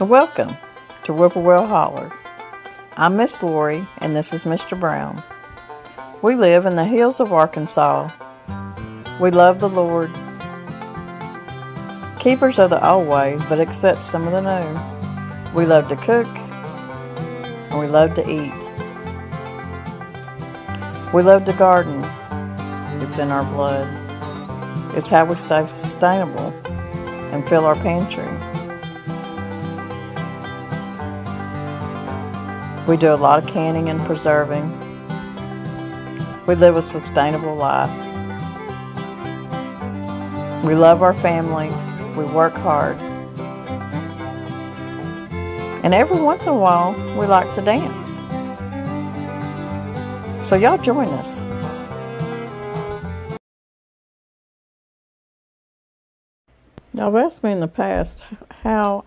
Welcome to Whippoorwill Holler. I'm Miss Lori, and this is Mr. Brown. We live in the hills of Arkansas. We love the Lord. Keepers of the old way, but accept some of the new. We love to cook, and we love to eat. We love to garden. It's in our blood. It's how we stay sustainable and fill our pantry. We do a lot of canning and preserving. We live a sustainable life. We love our family. We work hard. And every once in a while, we like to dance. So y'all join us. Y'all have asked me in the past how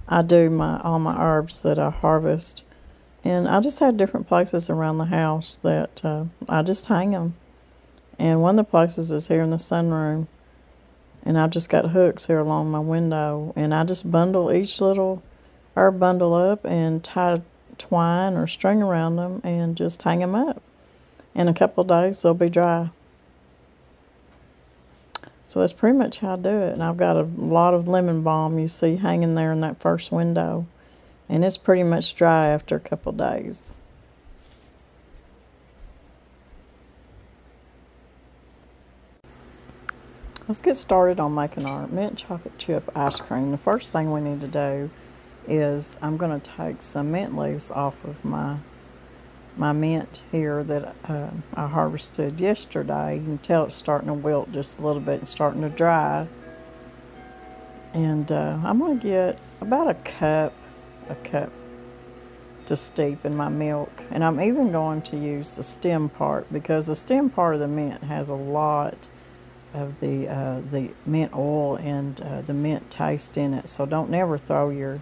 I do all my herbs that I harvest. And I just have different places around the house that I just hang them. And one of the places is here in the sunroom. And I've just got hooks here along my window. And I just bundle each little herb bundle up and tie twine or string around them and just hang them up. In a couple of days, they'll be dry. So that's pretty much how I do it. And I've got a lot of lemon balm you see hanging there in that first window. And it's pretty much dry after a couple days. Let's get started on making our mint chocolate chip ice cream. The first thing we need to do is I'm going to take some mint leaves off of my mint here that I harvested yesterday. You can tell it's starting to wilt just a little bit and starting to dry. And I'm going to get about a cup to steep in my milk. And I'm even going to use the stem part because the stem part of the mint has a lot of the mint oil and the mint taste in it. So don't never throw your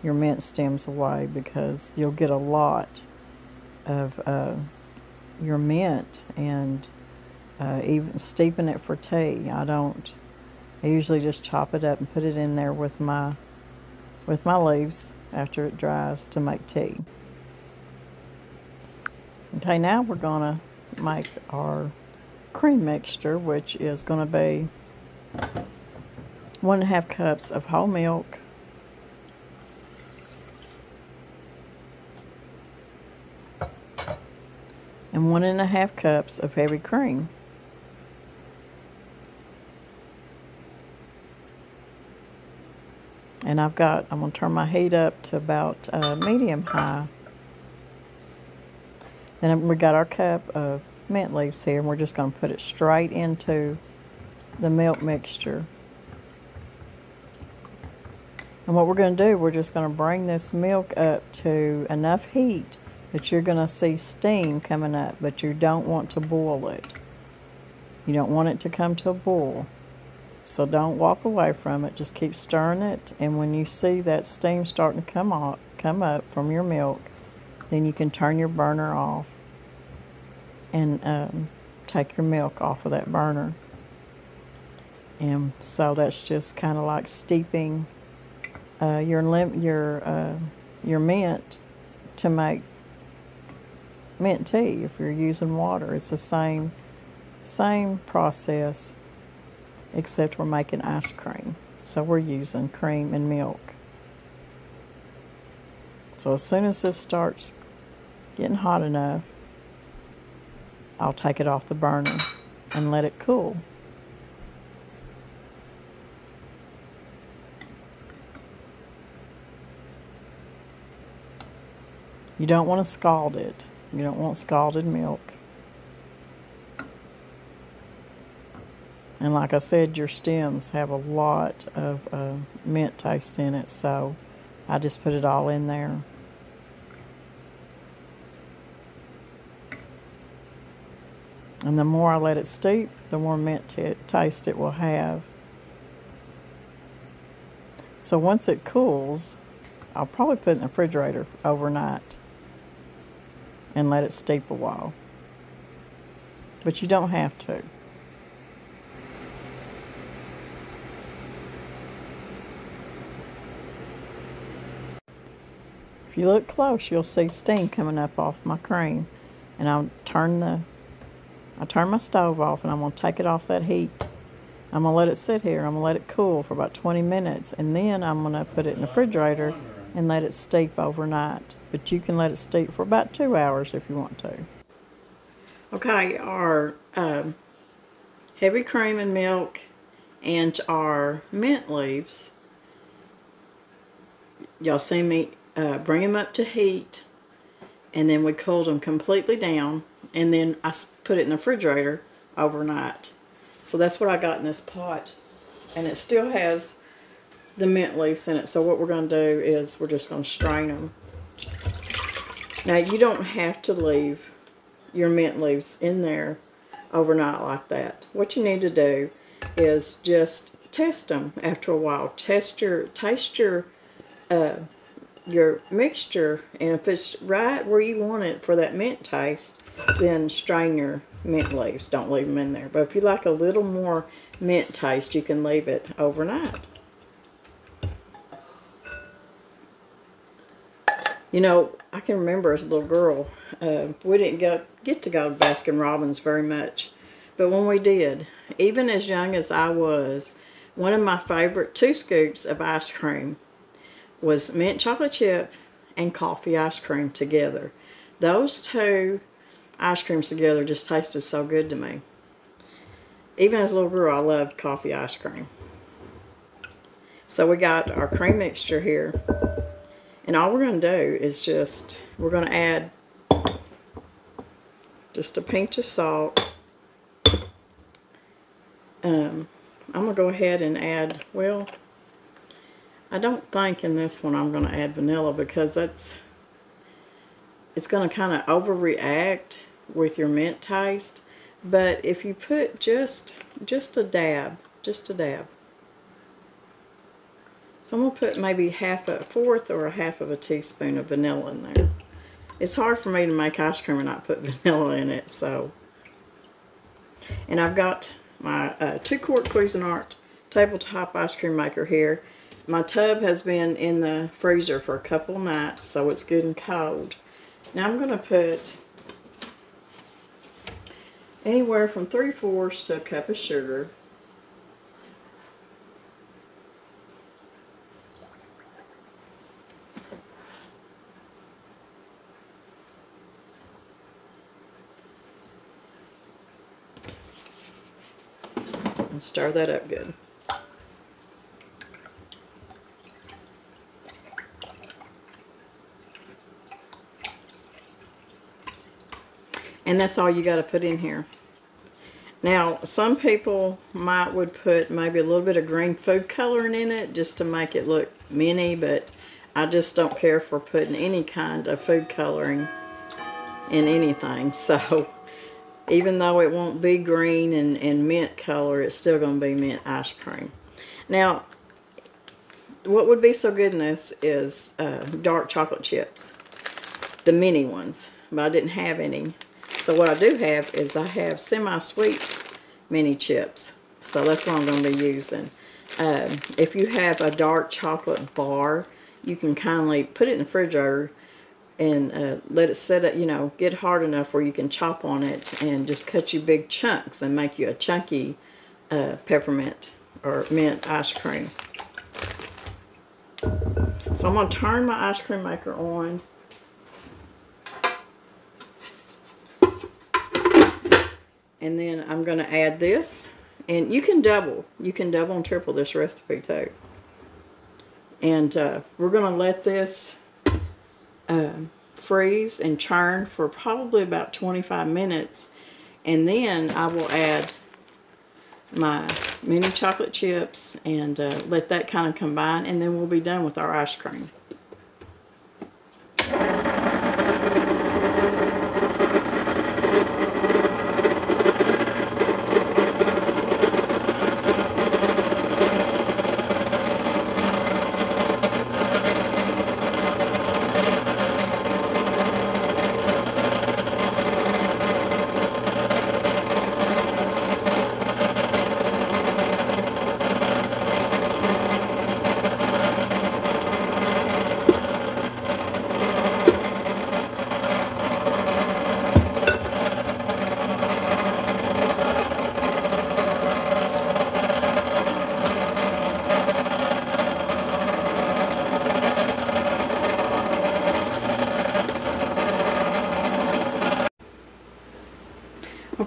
mint stems away because you'll get a lot of your mint and even steeping it for tea. I usually just chop it up and put it in there with my leaves after it dries to make tea. Okay, now we're going to make our cream mixture, which is going to be 1.5 cups of whole milk, and 1.5 cups of heavy cream. And I'm going to turn my heat up to about medium high. Then we got our cup of mint leaves here, and we're just going to put it straight into the milk mixture. And what we're going to do, we're just going to bring this milk up to enough heat that you're going to see steam coming up, but you don't want to boil it. You don't want it to come to a boil. So don't walk away from it. Just keep stirring it. And when you see that steam starting to come up from your milk, then you can turn your burner off and take your milk off of that burner. And so that's just kind of like steeping your mint to make mint tea. If you're using water, it's the same process, except we're making ice cream. So we're using cream and milk. So as soon as this starts getting hot enough, I'll take it off the burner and let it cool. You don't want to scald it. You don't want scalded milk. And like I said, your stems have a lot of mint taste in it, so I just put it all in there. And the more I let it steep, the more mint taste it will have. So once it cools, I'll probably put it in the refrigerator overnight and let it steep a while. But you don't have to. If you look close, you'll see steam coming up off my cream. And I turn my stove off, and I'm going to take it off that heat. I'm going to let it sit here. I'm going to let it cool for about 20 minutes, and then I'm going to put it in the refrigerator and let it steep overnight. But you can let it steep for about 2 hours if you want to. Okay, our heavy cream and milk and our mint leaves, y'all see me bring them up to heat, and then we cooled them completely down, and then I put it in the refrigerator overnight. So that's what I got in this pot, and it still has the mint leaves in it. So what we're going to do is we're just going to strain them. Now you don't have to leave your mint leaves in there overnight like that. What you need to do is just test them after a while. Taste your mixture, and if it's right where you want it for that mint taste, then strain your mint leaves. Don't leave them in there. But if you like a little more mint taste, you can leave it overnight. You know, I can remember as a little girl, we didn't get to go to Baskin Robbins very much. But when we did, even as young as I was, one of my favorite 2 scoops of ice cream was mint chocolate chip and coffee ice cream together. Those 2 ice creams together just tasted so good to me. Even as a little girl, I loved coffee ice cream. So we got our cream mixture here. And all we're going to do is we're going to add just a pinch of salt. I'm going to go ahead and add, well, I don't think in this one I'm going to add vanilla, because it's going to kind of overreact with your mint taste. But if you put just a dab. So I'm going to put maybe a fourth or a half of a teaspoon of vanilla in there. It's hard for me to make ice cream and not put vanilla in it, so. And I've got my 2-quart Cuisinart tabletop ice cream maker here. My tub has been in the freezer for a couple of nights, so it's good and cold. Now I'm going to put anywhere from 3/4 to a cup of sugar. And stir that up good. And that's all you got to put in here. Now, some people would put maybe a little bit of green food coloring in it just to make it look minty, but I just don't care for putting any kind of food coloring in anything. So even though it won't be green and mint color, it's still going to be mint ice cream. Now, what would be so good in this is dark chocolate chips, the mini ones, but I didn't have any. So what I do have is I have semi-sweet mini chips. So that's what I'm going to be using. If you have a dark chocolate bar, you can kindly put it in the refrigerator and let it set up, get hard enough where you can chop on it and just cut you big chunks and make you a chunky peppermint or mint ice cream. So I'm going to turn my ice cream maker on. And then I'm going to add this. And you can double and triple this recipe too. And we're going to let this freeze and churn for probably about 25 minutes. And then I will add my mini chocolate chips and let that kind of combine. And then we'll be done with our ice cream.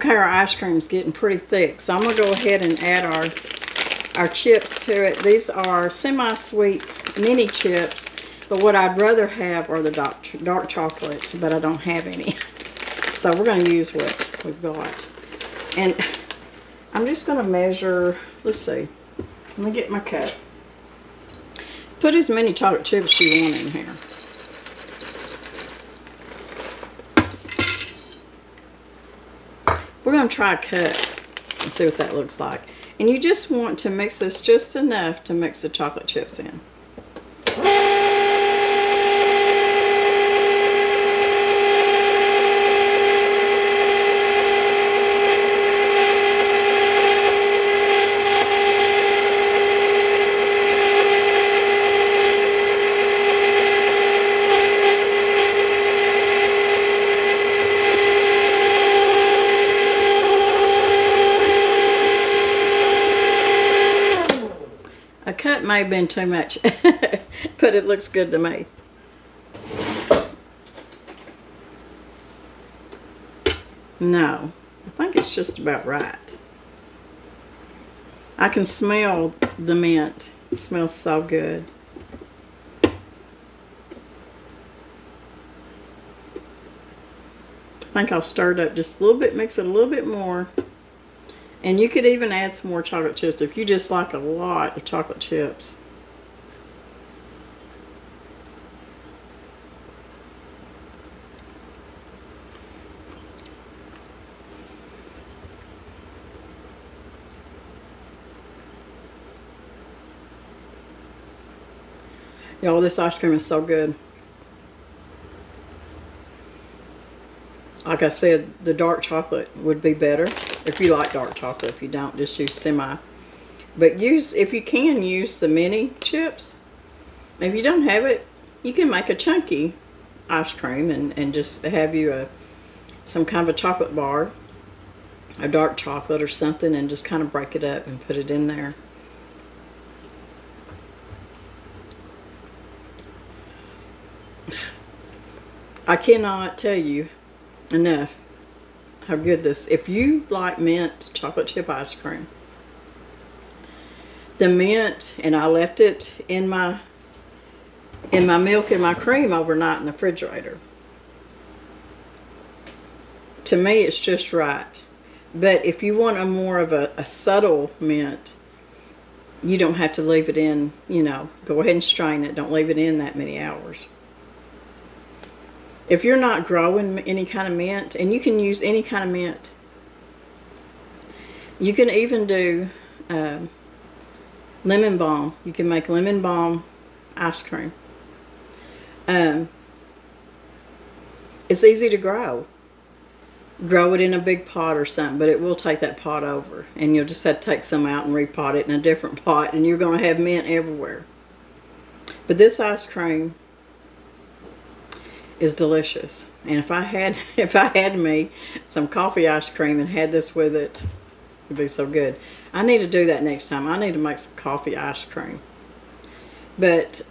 Okay, our ice cream's getting pretty thick, so I'm going to go ahead and add our chips to it. These are semi-sweet mini chips, but what I'd rather have are the dark chocolate, but I don't have any. So we're going to use what we've got. And I'm just going to measure, let's see, let me get my cup. Put as many chocolate chips as you want in here. We're going to try a cup and see what that looks like. And you just want to mix this just enough to mix the chocolate chips in. A cut may have been too much, but it looks good to me. No, I think it's just about right. I can smell the mint. It smells so good. I think I'll stir it up just a little bit, mix it a little bit more. And you could even add some more chocolate chips if you just like a lot of chocolate chips. Y'all, this ice cream is so good. Like I said, the dark chocolate would be better if you like dark chocolate. If you don't, just use semi. But if you can, use the mini chips. If you don't have it, you can make a chunky ice cream and just have you some kind of a chocolate bar, a dark chocolate or something, and just kind of break it up and put it in there. I cannot tell you enough how good this. If you like mint chocolate chip ice cream, the mint, and I left it in my milk and my cream overnight in the refrigerator. To me, it's just right. But if you want a more of a subtle mint, you don't have to leave it in, go ahead and strain it. Don't leave it in that many hours. If you're not growing any kind of mint, and you can use any kind of mint, you can even do lemon balm. You can make lemon balm ice cream. It's easy to grow. Grow it in a big pot or something, but it will take that pot over, and you'll just have to take some out and repot it in a different pot, and you're going to have mint everywhere. But this ice cream is delicious, and if I had me some coffee ice cream and had this with it, it'd be so good. I need to do that next time. I need to make some coffee ice cream. But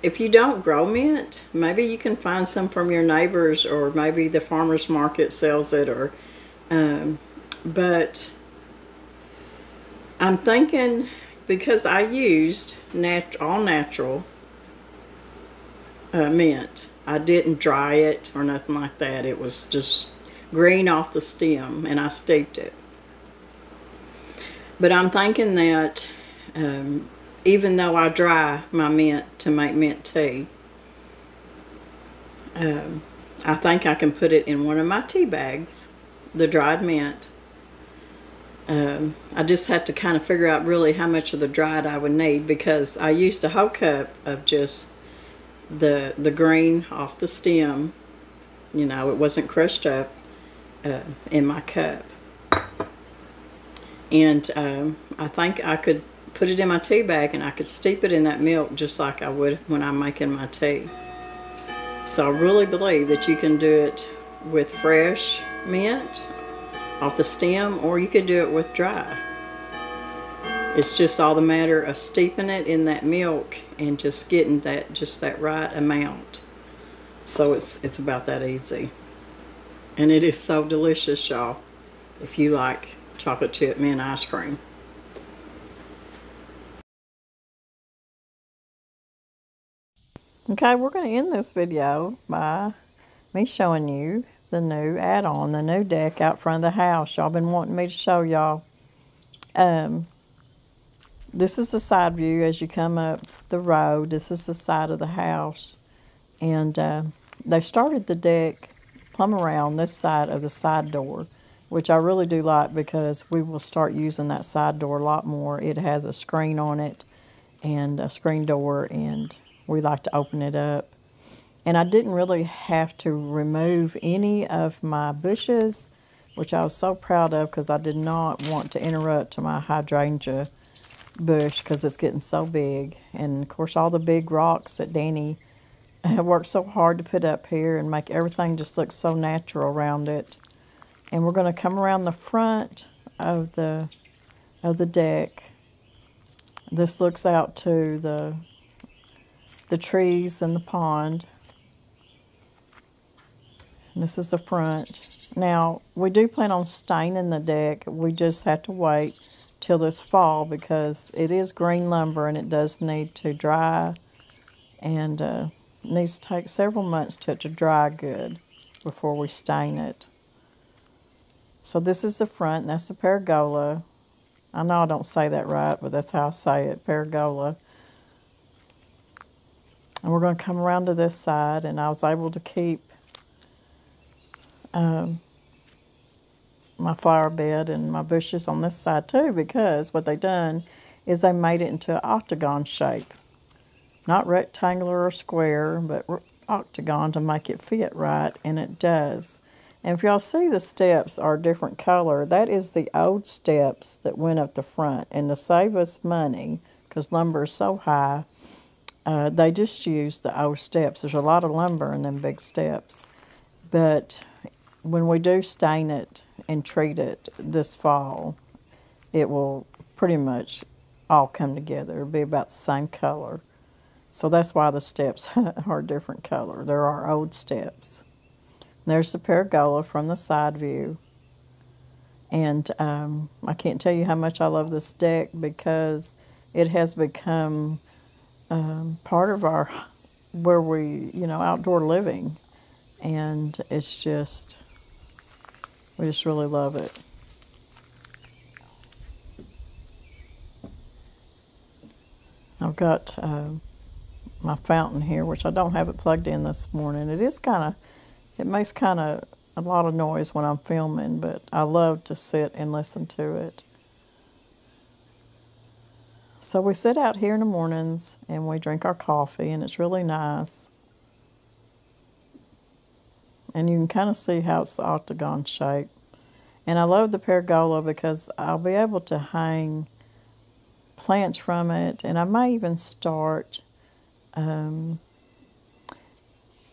if you don't grow mint, maybe you can find some from your neighbors, or maybe the farmer's market sells it, or but I'm thinking, because I used all natural mint. I didn't dry it or nothing like that. It was just green off the stem, and I steeped it. But I'm thinking that even though I dry my mint to make mint tea, I think I can put it in one of my tea bags, the dried mint. I just had to kind of figure out really how much of the dried I would need, because I used a whole cup of just the green off the stem. It wasn't crushed up in my cup. And I think I could put it in my tea bag, and I could steep it in that milk just like I would when I'm making my tea. So I really believe that you can do it with fresh mint off the stem, or you could do it with dry. It's just all the matter of steeping it in that milk and just getting that right amount. So it's about that easy. And it is so delicious, y'all. if you like chocolate chip mint ice cream. Okay, we're going to end this video by me showing you the new add-on, the new deck out front of the house. Y'all been wanting me to show y'all. This is the side view as you come up the road. This is the side of the house. And they started the deck plumb around this side of the side door, which I really do like because we will start using that side door a lot more. It has a screen on it and a screen door, and we like to open it up. And I didn't really have to remove any of my bushes, which I was so proud of because I did not want to interrupt my hydrangea bush because it's getting so big. And of course all the big rocks that Danny worked so hard to put up here and make everything just look so natural around it. And we're going to come around the front of the deck. This looks out to the trees and the pond. And this is the front. Now, we do plan on staining the deck. We just have to wait till this fall because it is green lumber and it does need to dry, and it needs to take several months to dry good before we stain it. So this is the front, and that's the pergola. I know I don't say that right, but that's how I say it, pergola. And we're going to come around to this side, and I was able to keep my flower bed and my bushes on this side too, because what they done is they made it into an octagon shape. Not rectangular or square, but octagon to make it fit right, and it does. And if y'all see the steps are a different color, that is the old steps that went up the front. And to save us money, because lumber is so high, they just use the old steps. There's a lot of lumber in them big steps. But when we do stain it and treat it this fall, it will pretty much all come together. It'll be about the same color. So that's why the steps are a different color. There are old steps. There's the pergola from the side view. And I can't tell you how much I love this deck because it has become part of our, where we, outdoor living. And it's just, we just really love it. I've got my fountain here, which I don't have it plugged in this morning. It makes kind of a lot of noise when I'm filming, but I love to sit and listen to it. So we sit out here in the mornings and we drink our coffee, and it's really nice. And you can kind of see how it's the octagon shape. And I love the pergola because I'll be able to hang plants from it. And I may even start, I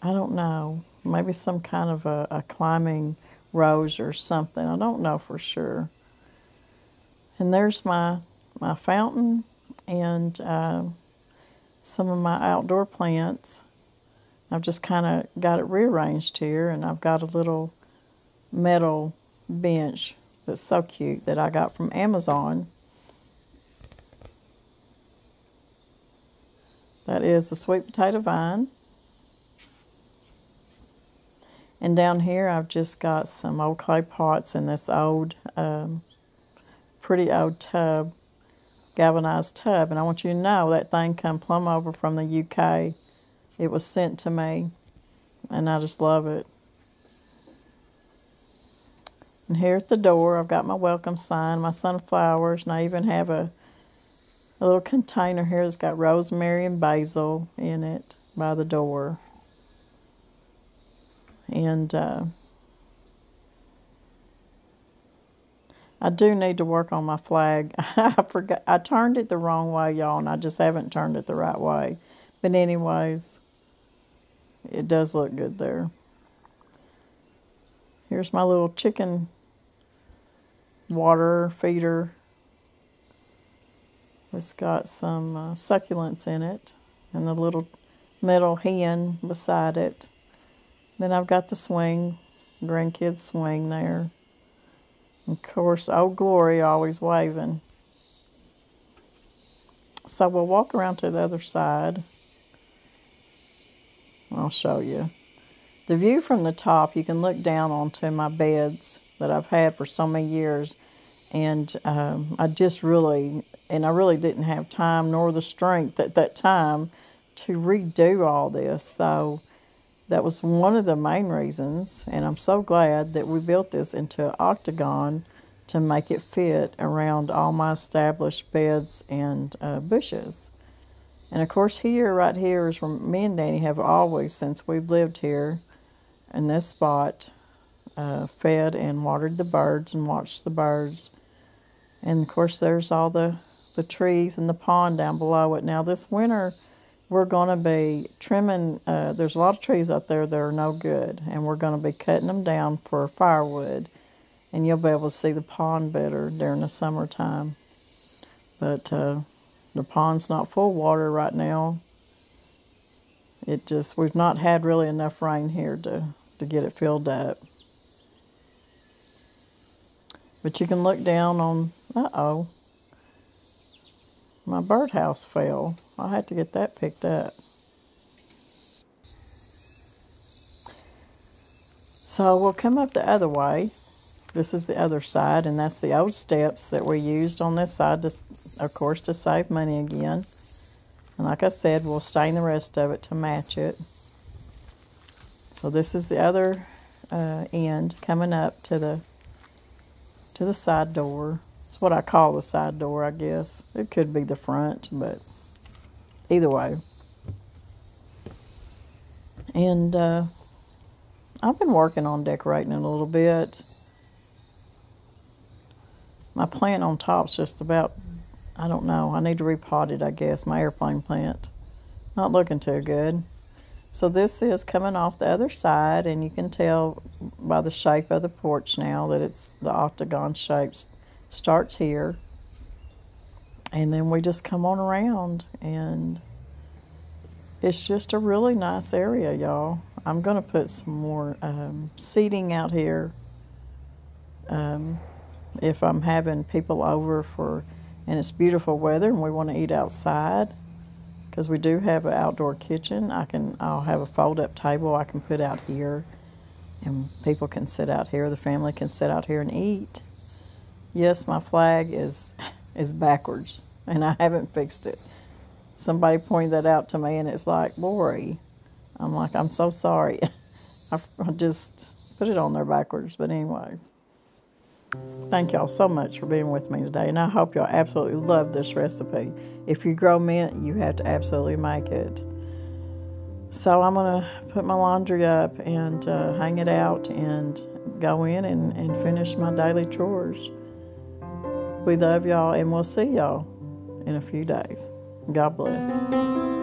don't know, maybe some kind of a climbing rose or something. I don't know for sure. And there's my fountain and some of my outdoor plants. I've just kind of got it rearranged here, and I've got a little metal bench that's so cute that I got from Amazon. That is a sweet potato vine. And down here I've just got some old clay pots in this old, pretty old tub, galvanized tub. And I want you to know that thing come plumb over from the UK. It was sent to me, and I just love it. And here at the door, I've got my welcome sign, my sunflowers, and I even have a little container here that's got rosemary and basil in it by the door. And I do need to work on my flag. I forgot. I turned it the wrong way, y'all, and I just haven't turned it the right way. But anyways, it does look good there. Here's my little chicken water feeder. It's got some succulents in it and the little metal hen beside it. Then I've got the swing, grandkids swing there. Of course, Old Glory always waving. So we'll walk around to the other side. I'll show you. The view from the top, you can look down onto my beds that I've had for so many years. And I really didn't have time nor the strength at that time to redo all this. So that was one of the main reasons. And I'm so glad that we built this into an octagon to make it fit around all my established beds and bushes. And of course right here is where me and Danny have always, since we've lived here in this spot, fed and watered the birds and watched the birds. And of course there's all the trees and the pond down below it. Now this winter we're going to be trimming, there's a lot of trees out there that are no good, and we're going to be cutting them down for firewood. And you'll be able to see the pond better during the summertime. But the pond's not full of water right now. We've not had really enough rain here to get it filled up. But you can look down on, uh-oh, my birdhouse fell. I'll have to get that picked up. So we'll come up the other way. This is the other side, and that's the old steps that we used on this side, of course, to save money again. And like I said, we'll stain the rest of it to match it. So this is the other end coming up to the side door. It's what I call the side door, I guess. It could be the front, but either way. And I've been working on decorating it a little bit. My plant on top's just about, I don't know, I need to repot it, I guess, my airplane plant. Not looking too good. So this is coming off the other side, and you can tell by the shape of the porch now that it's the octagon shape starts here. And then we just come on around, and it's just a really nice area, y'all. I'm going to put some more seating out here. If I'm having people over and it's beautiful weather and we want to eat outside, because we do have an outdoor kitchen, I'll have a fold-up table I can put out here, and people can sit out here. The family can sit out here and eat. Yes, my flag is backwards, and I haven't fixed it. Somebody pointed that out to me, and it's like, Lori, I'm like, I'm so sorry. I just put it on there backwards, but anyways. Thank y'all so much for being with me today, and I hope y'all absolutely love this recipe. If you grow mint, you have to absolutely make it. So I'm going to put my laundry up and hang it out and go in and finish my daily chores. We love y'all, and we'll see y'all in a few days. God bless.